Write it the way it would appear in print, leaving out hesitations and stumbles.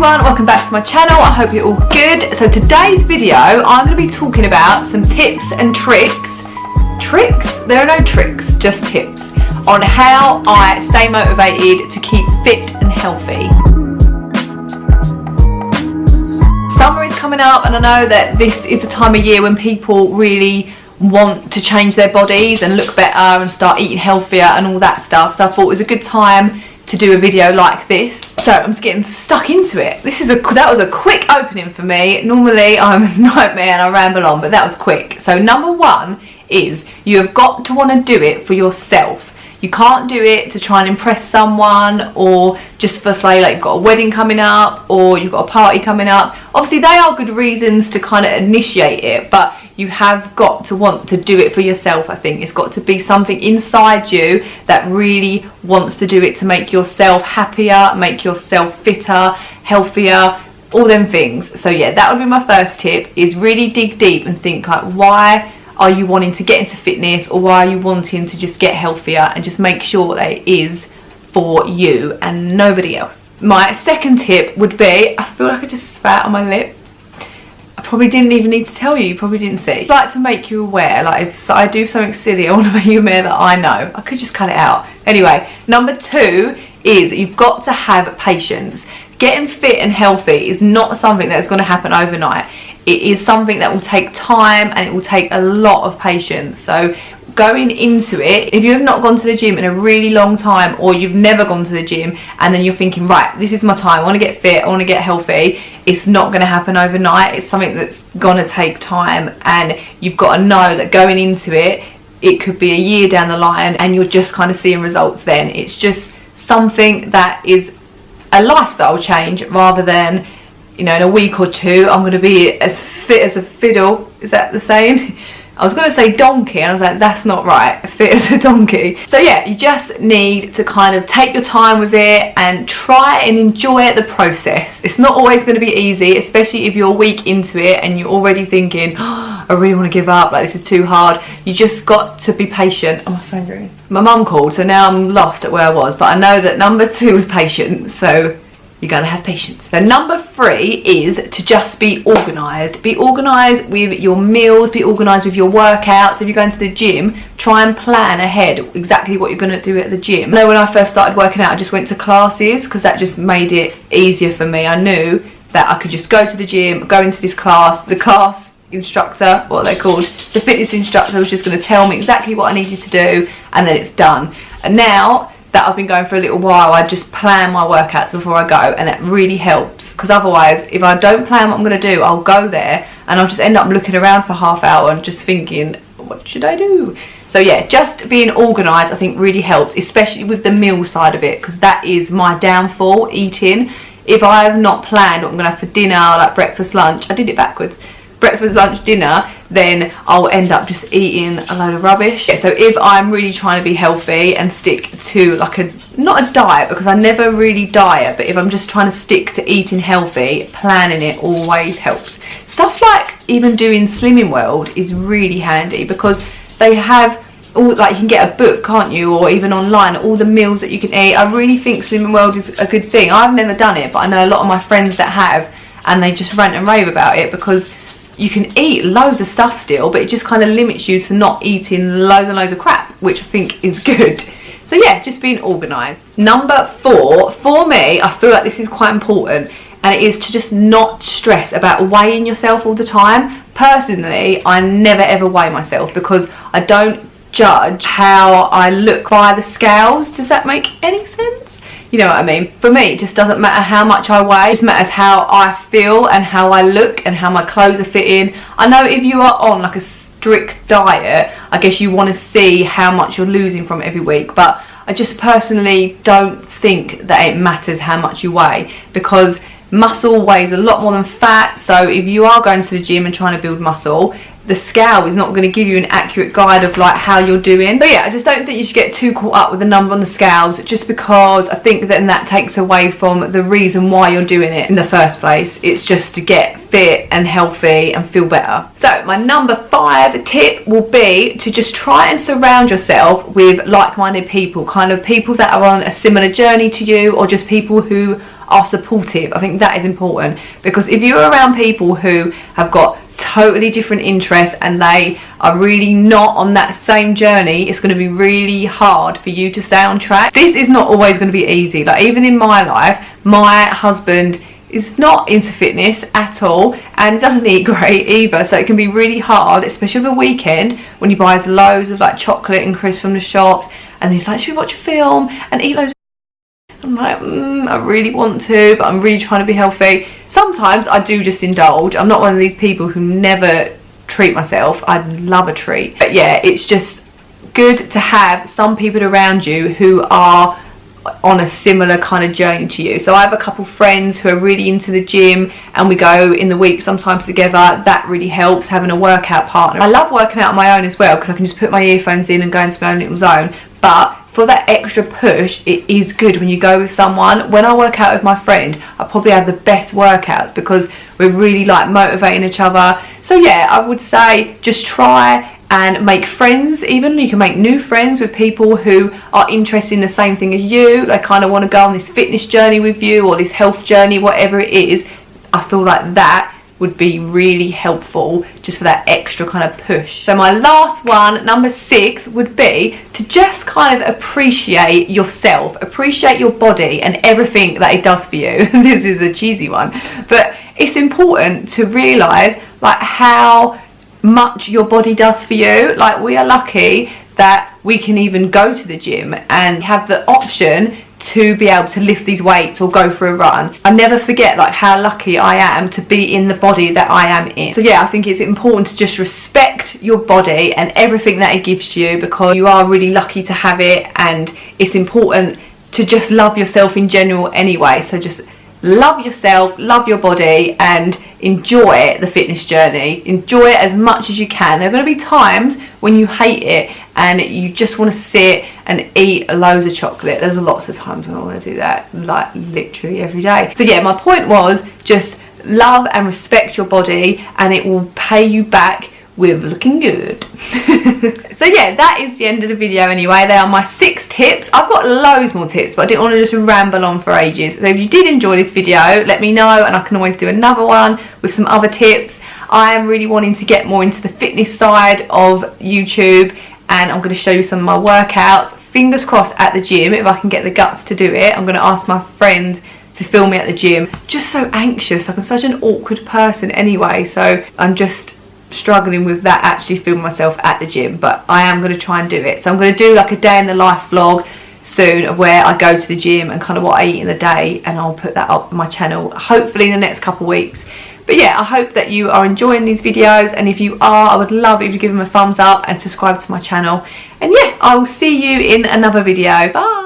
everyone, welcome back to my channel. I hope you're all good. So today's video I'm going to be talking about some tips and tricks. There are no tricks, just tips on how I stay motivated to keep fit and healthy. Summer is coming up and I know that this is the time of year when people really want to change their bodies and look better and start eating healthier and all that stuff. So I thought it was a good time to do a video like this. So I'm just getting stuck into it. That was a quick opening for me. Normally I'm a nightmare and I ramble on, but that was quick. So number one is you have got to want to do it for yourself. You can't do it to try and impress someone or just for say like you've got a wedding coming up or you've got a party coming up. Obviously they are good reasons to kind of initiate it, but you have got to want to do it for yourself. I think it's got to be something inside you that really wants to do it to make yourself happier, make yourself fitter, healthier, all them things. So yeah, that would be my first tip, is really dig deep and think like, why are you wanting to get into fitness, or why are you wanting to just get healthier, and just make sure that it is for you and nobody else. My second tip would be, I feel like I just spat on my lip. I probably didn't even need to tell you, you probably didn't see. I'd like to make you aware, like if I do something silly, I want to make you aware that I know. I could just cut it out. Anyway, number two is you've got to have patience. Getting fit and healthy is not something that's going to happen overnight. It is something that will take time and it will take a lot of patience. So going into it, if you have not gone to the gym in a really long time, or you've never gone to the gym and then you're thinking, right, this is my time, I want to get fit, I want to get healthy, it's not going to happen overnight. It's something that's going to take time, and you've got to know that going into it, it could be a year down the line and you're just kind of seeing results then. It's just something that is a lifestyle change rather than, you know, in a week or two I'm going to be as fit as a fiddle. Is that the saying? I was going to say donkey and I was like, that's not right, fit as a donkey. So yeah, you just need to kind of take your time with it and try and enjoy the process. It's not always going to be easy, especially if you're a week into it and you're already thinking, oh, I really want to give up, like this is too hard. You just got to be patient. Oh, my phone ringing. My mum called, so now I'm lost at where I was, but I know that number two was patience, so you gotta have patience. So number three is to just be organised. Be organised with your meals, be organised with your workouts. If you're going to the gym, try and plan ahead exactly what you're gonna do at the gym. I know when I first started working out, I just went to classes because that just made it easier for me. I knew that I could just go to the gym, go into this class, the class instructor, what are they called? The fitness instructor was just gonna tell me exactly what I needed to do and then it's done. And now that I've been going for a little while, I just plan my workouts before I go, and that really helps, because otherwise if I don't plan what I'm going to do, I'll go there and I'll just end up looking around for half hour and just thinking, what should I do? So yeah, just being organised I think really helps, especially with the meal side of it, because that is my downfall, eating. If I have not planned what I'm going to have for dinner, like breakfast, lunch, I did it backwards, breakfast, lunch, dinner, then I'll end up just eating a load of rubbish. So if I'm really trying to be healthy and stick to like not a diet, because I never really diet, but if I'm just trying to stick to eating healthy, planning it always helps. Stuff like even doing Slimming World is really handy, because they have all, like you can get a book, can't you, or even online, all the meals that you can eat. I really think Slimming World is a good thing. I've never done it, but I know a lot of my friends that have, and they just rant and rave about it, because you can eat loads of stuff still, but it just kind of limits you to not eating loads and loads of crap, which I think is good. So yeah, just being organised. Number four, for me, I feel like this is quite important, and it is to just not stress about weighing yourself all the time. Personally, I never ever weigh myself, because I don't judge how I look by the scales. Does that make any sense? You know what I mean? For me, it just doesn't matter how much I weigh. It just matters how I feel and how I look and how my clothes are fitting. I know if you are on like a strict diet, I guess you want to see how much you're losing from every week. But I just personally don't think that it matters how much you weigh, because muscle weighs a lot more than fat. So if you are going to the gym and trying to build muscle, the scale is not going to give you an accurate guide of like how you're doing. But yeah, I just don't think you should get too caught up with the number on the scales, just because I think then that takes away from the reason why you're doing it in the first place. It's just to get fit and healthy and feel better. So my number 5 tip will be to just try and surround yourself with like-minded people, kind of people that are on a similar journey to you, or just people who are supportive. I think that is important, because if you're around people who have got totally different interests and they are really not on that same journey, it's going to be really hard for you to stay on track. This is not always going to be easy. Like, even in my life, my husband is not into fitness at all and doesn't eat great either, so it can be really hard, especially over the weekend when he buys loads of like chocolate and crisps from the shops and he's like, should we watch a film and eat loads of... I'm like, I really want to, but I'm really trying to be healthy. Sometimes I do just indulge. I'm not one of these people who never treat myself. I love a treat. But yeah, it's just good to have some people around you who are on a similar kind of journey to you. So I have a couple friends who are really into the gym and we go in the week sometimes together. That really helps, having a workout partner. I love working out on my own as well, because I can just put my earphones in and go into my own little zone. But for that extra push, it is good when you go with someone. When I work out with my friend, I probably have the best workouts because we're really like motivating each other. So yeah, I would say just try and make friends. Even you can make new friends with people who are interested in the same thing as you. They kind of want to go on this fitness journey with you, or this health journey, whatever it is. I feel like that would be really helpful just for that extra kind of push. So my last one, number 6, would be to just kind of appreciate yourself, appreciate your body and everything that it does for you. This is a cheesy one, but it's important to realise like how much your body does for you. Like, we are lucky that we can even go to the gym and have the option to be able to lift these weights or go for a run. I never forget like how lucky I am to be in the body that I am in. So yeah, I think it's important to just respect your body and everything that it gives you, because you are really lucky to have it, and it's important to just love yourself in general anyway. So just love yourself, love your body, and enjoy the fitness journey. Enjoy it as much as you can. There are going to be times when you hate it and you just want to sit and eat loads of chocolate. There's lots of times when I want to do that, like literally every day. So yeah, my point was just love and respect your body, and it will pay you back with looking good. So yeah, that is the end of the video anyway. They are my 6 tips. I've got loads more tips, but I didn't want to just ramble on for ages. So if you did enjoy this video, let me know and I can always do another one with some other tips. I am really wanting to get more into the fitness side of YouTube, and I'm going to show you some of my workouts. Fingers crossed at the gym, if I can get the guts to do it. I'm going to ask my friend to film me at the gym. Just so anxious, like I'm such an awkward person anyway, so I'm just struggling with that, actually filming myself at the gym. But I am going to try and do it. So I'm going to do like a day in the life vlog soon of where I go to the gym and kind of what I eat in the day, and I'll put that up on my channel hopefully in the next couple of weeks. But yeah, I hope that you are enjoying these videos, and if you are, I would love if you give them a thumbs up and subscribe to my channel. And yeah, I will see you in another video. Bye.